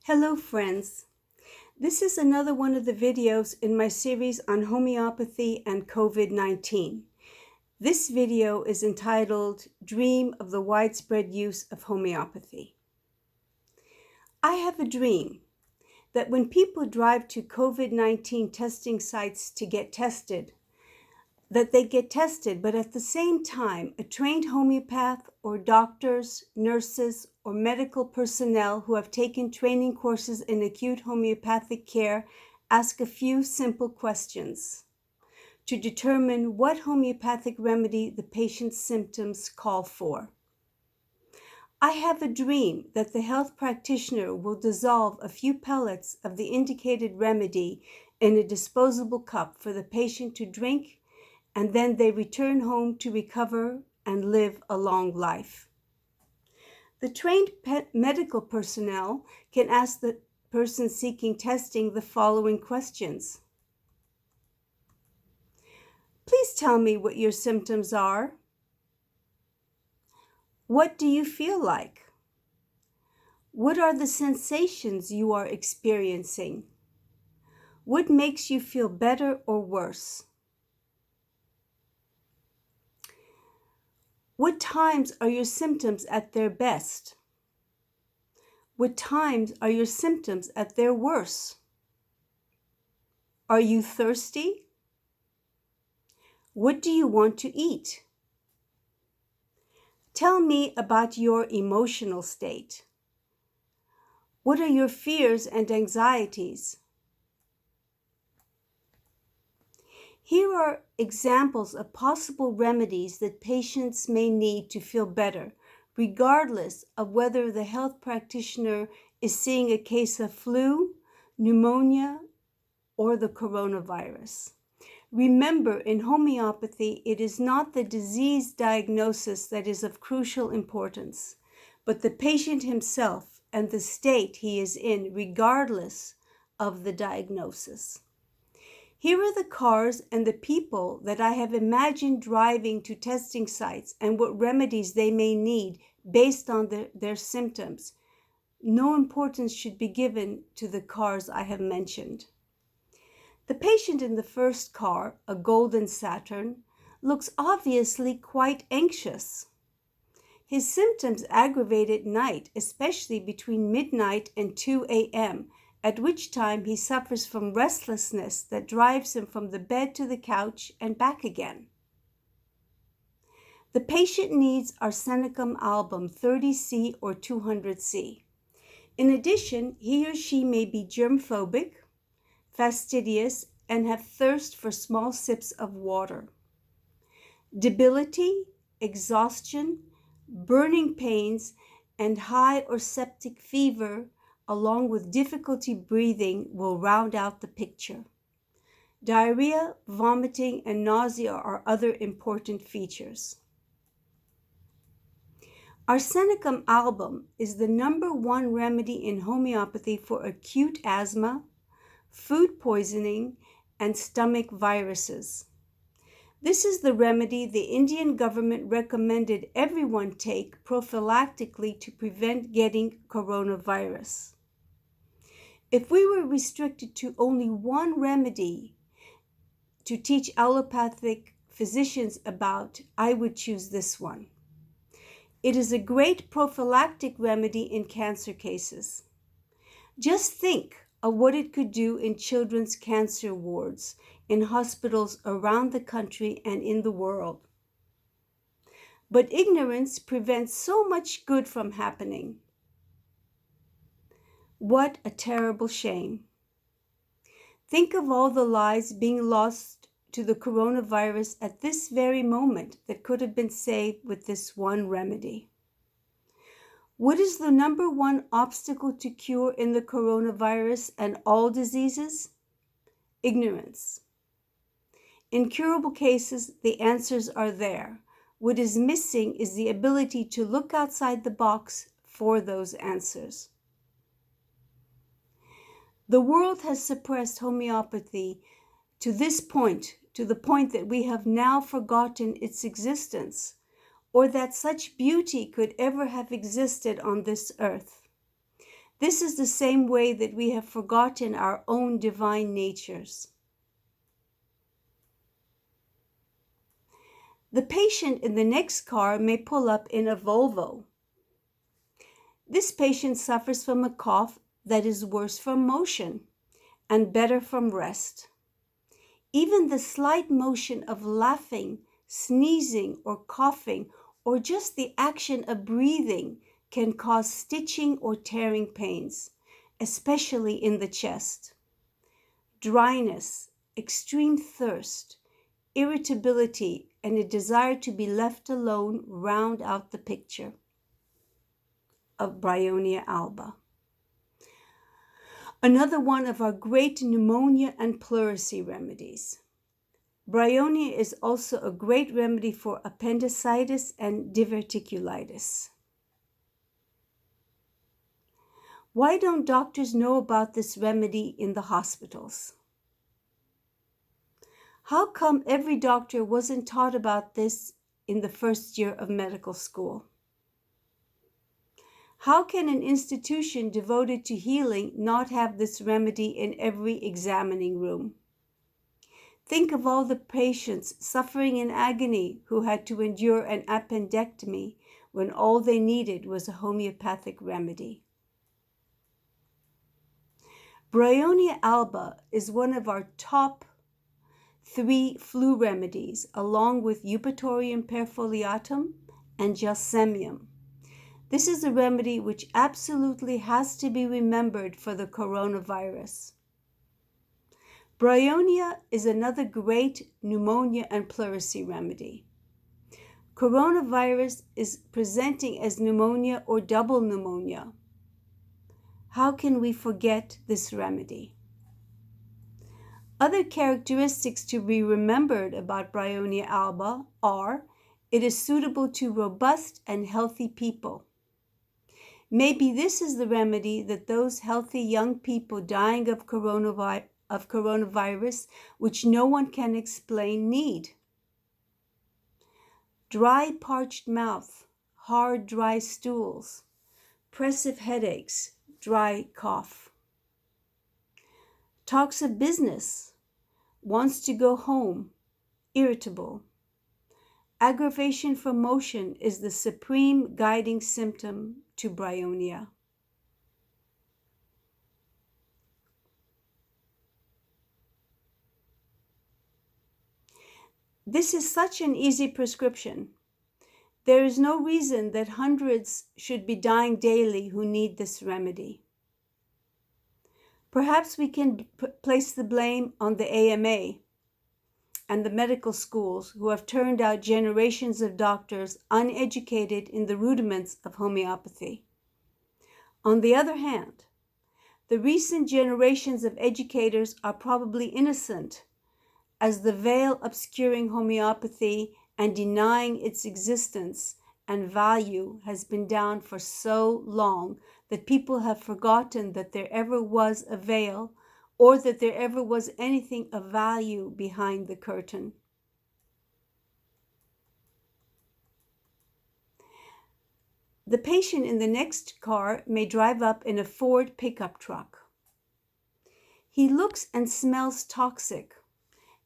Hello friends, this is another one of the videos in my series on homeopathy and COVID-19. This video is entitled Dream of the Widespread Use of Homeopathy. I have a dream that when people drive to COVID-19 testing sites to get tested, that they get tested, but at the same time, a trained homeopath or doctors, nurses, or medical personnel who have taken training courses in acute homeopathic care ask a few simple questions to determine what homeopathic remedy the patient's symptoms call for. I have a dream that the health practitioner will dissolve a few pellets of the indicated remedy in a disposable cup for the patient to drink, and then they return home to recover and live a long life. The trained medical personnel can ask the person seeking testing the following questions. Please tell me what your symptoms are. What do you feel like? What are the sensations you are experiencing? What makes you feel better or worse? What times are your symptoms at their best? What times are your symptoms at their worst? Are you thirsty? What do you want to eat? Tell me about your emotional state. What are your fears and anxieties? Here are examples of possible remedies that patients may need to feel better, regardless of whether the health practitioner is seeing a case of flu, pneumonia, or the coronavirus. Remember, in homeopathy, it is not the disease diagnosis that is of crucial importance, but the patient himself and the state he is in, regardless of the diagnosis. Here are the cars and the people that I have imagined driving to testing sites and what remedies they may need based on their symptoms. No importance should be given to the cars I have mentioned. The patient in the first car, a golden Saturn, looks obviously quite anxious. His symptoms aggravate at night, especially between midnight and 2 a.m., at which time he suffers from restlessness that drives him from the bed to the couch and back again. The patient needs Arsenicum album 30C or 200C. In addition, he or she may be germphobic, fastidious, and have thirst for small sips of water. Debility, exhaustion, burning pains, and high or septic fever, along with difficulty breathing, will round out the picture. Diarrhea, vomiting, and nausea are other important features. Arsenicum album is the #1 remedy in homeopathy for acute asthma, food poisoning, and stomach viruses. This is the remedy the Indian government recommended everyone take prophylactically to prevent getting coronavirus. If we were restricted to only one remedy to teach allopathic physicians about, I would choose this one. It is a great prophylactic remedy in cancer cases. Just think of what it could do in children's cancer wards in hospitals around the country and in the world. But ignorance prevents so much good from happening. What a terrible shame. Think of all the lives being lost to the coronavirus at this very moment that could have been saved with this one remedy. What is the #1 obstacle to cure in the coronavirus and all diseases? Ignorance. In curable cases, the answers are there. What is missing is the ability to look outside the box for those answers. The world has suppressed homeopathy to the point that we have now forgotten its existence, or that such beauty could ever have existed on this earth. This is the same way that we have forgotten our own divine natures. The patient in the next car may pull up in a Volvo. This patient suffers from a cough that is worse from motion and better from rest. Even the slight motion of laughing, sneezing, or coughing, or just the action of breathing can cause stitching or tearing pains, especially in the chest. Dryness, extreme thirst, irritability, and a desire to be left alone round out the picture of Bryonia alba. Another one of our great pneumonia and pleurisy remedies. Bryonia is also a great remedy for appendicitis and diverticulitis. Why don't doctors know about this remedy in the hospitals? How come every doctor wasn't taught about this in the first year of medical school? How can an institution devoted to healing not have this remedy in every examining room? Think of all the patients suffering in agony who had to endure an appendectomy when all they needed was a homeopathic remedy. Bryonia alba is one of our top 3 flu remedies, along with Eupatorium perfoliatum and Gelsemium. This is a remedy which absolutely has to be remembered for the coronavirus. Bryonia is another great pneumonia and pleurisy remedy. Coronavirus is presenting as pneumonia or double pneumonia. How can we forget this remedy? Other characteristics to be remembered about Bryonia alba are: it is suitable to robust and healthy people. Maybe this is the remedy that those healthy young people dying of coronavirus, which no one can explain, need. Dry, parched mouth, hard, dry stools, oppressive headaches, dry cough. Talks of business, wants to go home, irritable. Aggravation from motion is the supreme guiding symptom to Bryonia. This is such an easy prescription. There is no reason that hundreds should be dying daily who need this remedy. Perhaps we can place the blame on the AMA and the medical schools who have turned out generations of doctors uneducated in the rudiments of homeopathy. On the other hand, the recent generations of educators are probably innocent, as the veil obscuring homeopathy and denying its existence and value has been down for so long that people have forgotten that there ever was a veil or that there ever was anything of value behind the curtain. The patient in the next car may drive up in a Ford pickup truck. He looks and smells toxic,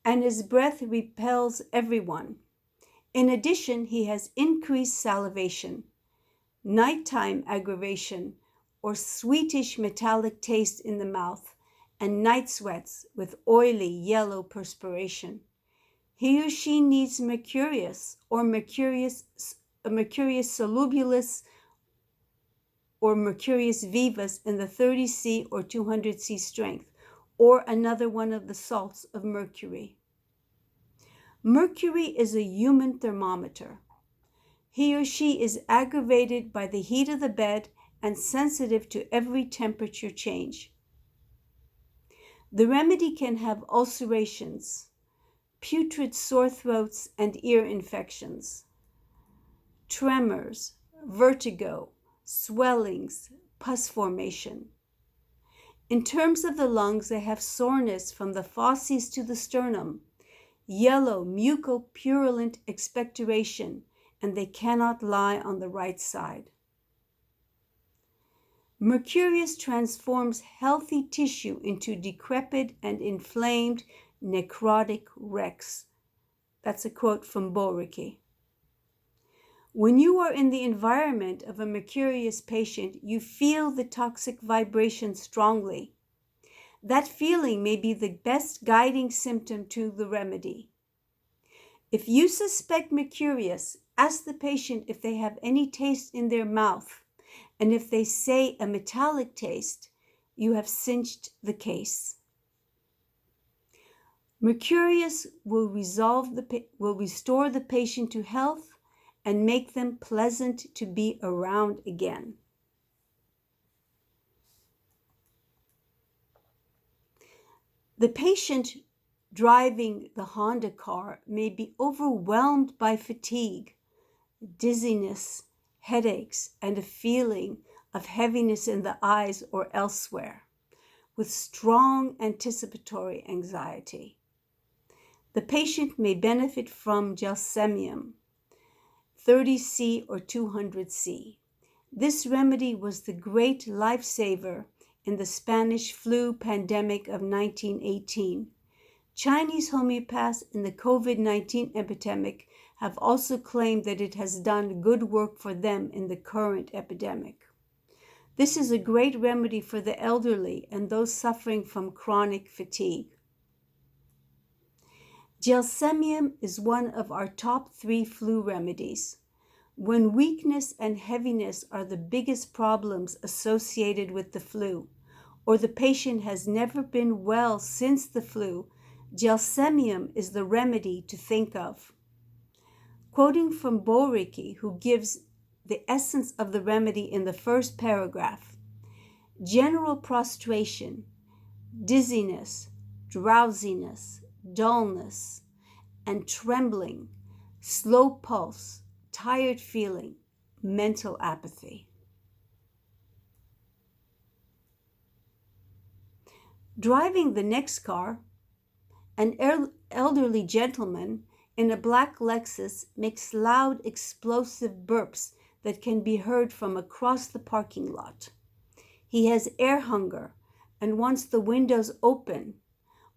and his breath repels everyone. In addition, he has increased salivation, nighttime aggravation, or sweetish metallic taste in the mouth, and night sweats with oily yellow perspiration. He or she needs mercurius or mercurius solubilis or mercurius vivus in the 30C or 200C strength, or another one of the salts of mercury. Mercury is a human thermometer. He or she is aggravated by the heat of the bed and sensitive to every temperature change. The remedy can have ulcerations, putrid sore throats and ear infections, tremors, vertigo, swellings, pus formation. In terms of the lungs, they have soreness from the fauces to the sternum, yellow mucopurulent expectoration, and they cannot lie on the right side. Mercurius transforms healthy tissue into decrepit and inflamed necrotic wrecks. That's a quote from Boricke. When you are in the environment of a mercurius patient, you feel the toxic vibration strongly. That feeling may be the best guiding symptom to the remedy. If you suspect mercurius, ask the patient if they have any taste in their mouth, and if they say a metallic taste, you have cinched the case. Mercurius will restore the patient to health and make them pleasant to be around again. The patient driving the Honda car may be overwhelmed by fatigue, dizziness, headaches, and a feeling of heaviness in the eyes or elsewhere, with strong anticipatory anxiety. The patient may benefit from Gelsemium, 30C or 200C. This remedy was the great lifesaver in the Spanish flu pandemic of 1918. Chinese homeopaths in the COVID-19 epidemic have also claimed that it has done good work for them in the current epidemic. This is a great remedy for the elderly and those suffering from chronic fatigue. Gelsemium is one of our top 3 flu remedies. When weakness and heaviness are the biggest problems associated with the flu, or the patient has never been well since the flu, Gelsemium is the remedy to think of. Quoting from Boricke, who gives the essence of the remedy in the first paragraph, general prostration, dizziness, drowsiness, dullness, and trembling, slow pulse, tired feeling, mental apathy. Driving the next car, an elderly gentleman in a black Lexus makes loud, explosive burps that can be heard from across the parking lot. He has air hunger and wants the windows open,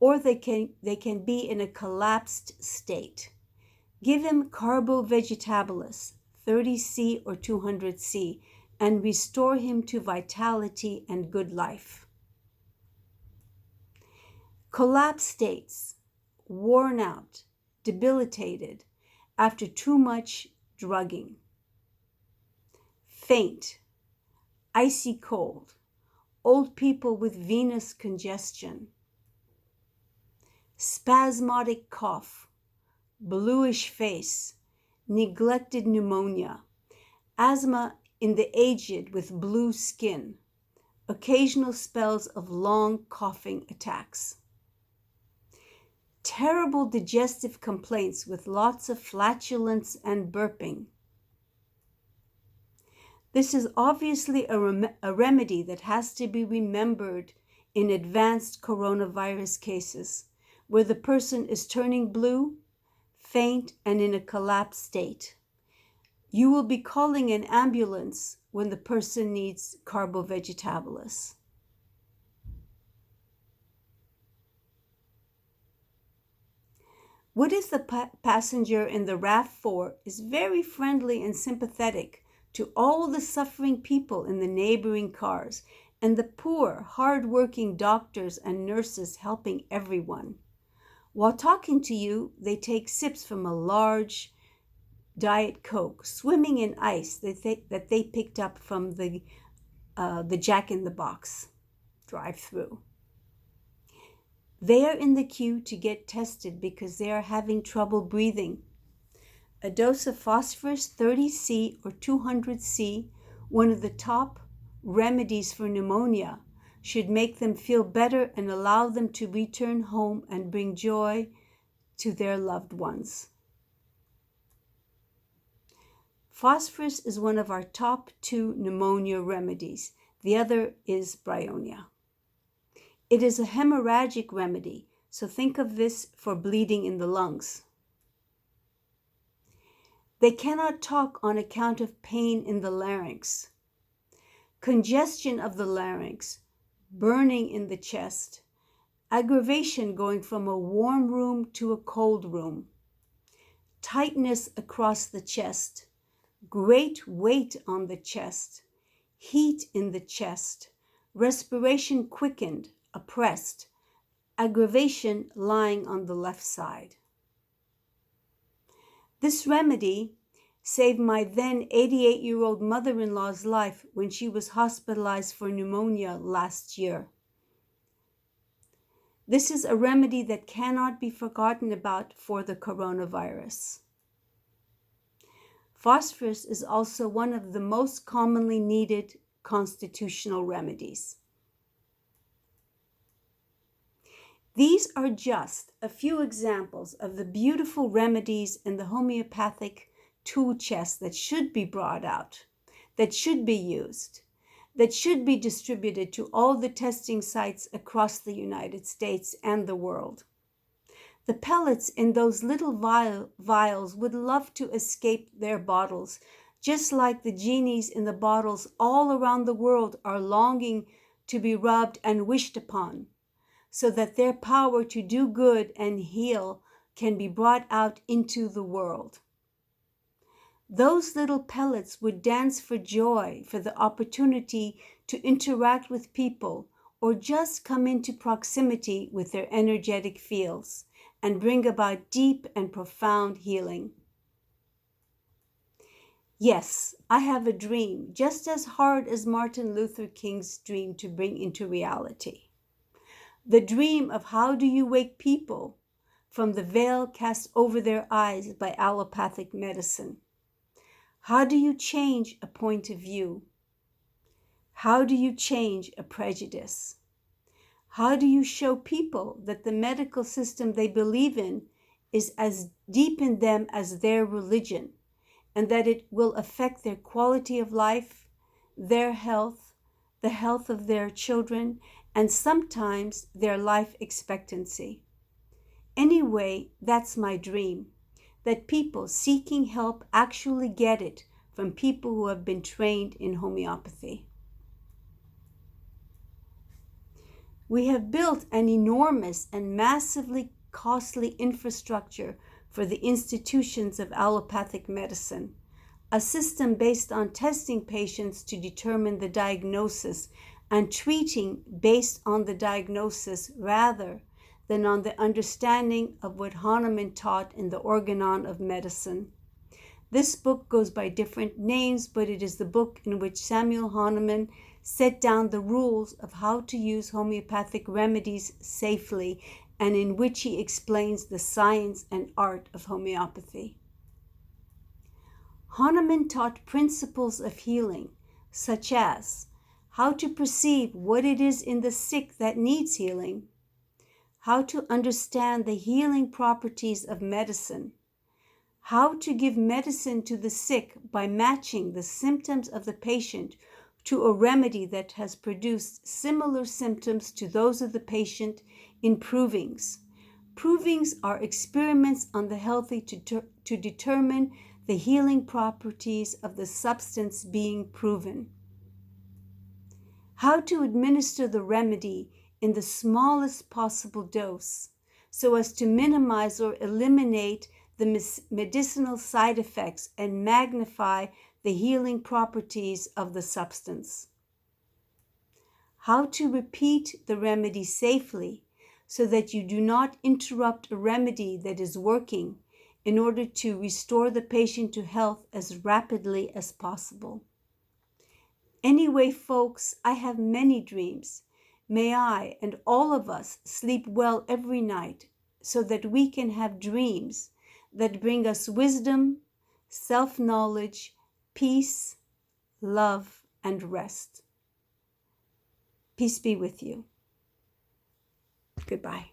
or they can be in a collapsed state. Give him Carbo vegetabilis, 30C or 200C, and restore him to vitality and good life. Collapsed states, worn out, debilitated after too much drugging. Faint, icy cold, old people with venous congestion. Spasmodic cough, bluish face, neglected pneumonia, asthma in the aged with blue skin, occasional spells of long coughing attacks. Terrible digestive complaints with lots of flatulence and burping. This is obviously a remedy that has to be remembered in advanced coronavirus cases, where the person is turning blue, faint, and in a collapsed state. You will be calling an ambulance when the person needs Carbo vegetabilis. What if the passenger in the RAV4 is very friendly and sympathetic to all the suffering people in the neighboring cars and the poor, hard-working doctors and nurses helping everyone? While talking to you, they take sips from a large Diet Coke, swimming in ice that they picked up from the Jack in the Box drive-through. They are in the queue to get tested because they are having trouble breathing. A dose of Phosphorous 30C or 200C, one of the top remedies for pneumonia, should make them feel better and allow them to return home and bring joy to their loved ones. Phosphorus is one of our top 2 pneumonia remedies. The other is Bryonia. It is a hemorrhagic remedy, so think of this for bleeding in the lungs. They cannot talk on account of pain in the larynx. congestion of the larynx, burning in the chest, aggravation going from a warm room to a cold room, tightness across the chest, great weight on the chest, heat in the chest, respiration quickened, oppressed, aggravation lying on the left side. This remedy saved my then 88-year-old mother-in-law's life when she was hospitalized for pneumonia last year. This is a remedy that cannot be forgotten about for the coronavirus. Phosphorous is also one of the most commonly needed constitutional remedies. These are just a few examples of the beautiful remedies in the homeopathic tool chest that should be brought out, that should be used, that should be distributed to all the testing sites across the United States and the world. The pellets in those little vials would love to escape their bottles, just like the genies in the bottles all around the world are longing to be rubbed and wished upon, so that their power to do good and heal can be brought out into the world. Those little pellets would dance for joy for the opportunity to interact with people or just come into proximity with their energetic fields and bring about deep and profound healing. Yes, I have a dream just as hard as Martin Luther King's dream to bring into reality. The dream of how do you wake people from the veil cast over their eyes by allopathic medicine? How do you change a point of view? How do you change a prejudice? How do you show people that the medical system they believe in is as deep in them as their religion, and that it will affect their quality of life, their health, the health of their children, and sometimes their life expectancy? Anyway, that's my dream, that people seeking help actually get it from people who have been trained in homeopathy. We have built an enormous and massively costly infrastructure for the institutions of allopathic medicine, a system based on testing patients to determine the diagnosis and treating based on the diagnosis rather than on the understanding of what Hahnemann taught in the Organon of Medicine. This book goes by different names, but it is the book in which Samuel Hahnemann set down the rules of how to use homeopathic remedies safely, and in which he explains the science and art of homeopathy. Hahnemann taught principles of healing, such as how to perceive what it is in the sick that needs healing, how to understand the healing properties of medicine, how to give medicine to the sick by matching the symptoms of the patient to a remedy that has produced similar symptoms to those of the patient in provings. Provings are experiments on the healthy to determine the healing properties of the substance being proven. How to administer the remedy in the smallest possible dose so as to minimize or eliminate the medicinal side effects and magnify the healing properties of the substance. How to repeat the remedy safely so that you do not interrupt a remedy that is working in order to restore the patient to health as rapidly as possible. Anyway, folks, I have many dreams. May I and all of us sleep well every night so that we can have dreams that bring us wisdom, self-knowledge, peace, love, and rest. Peace be with you. Goodbye.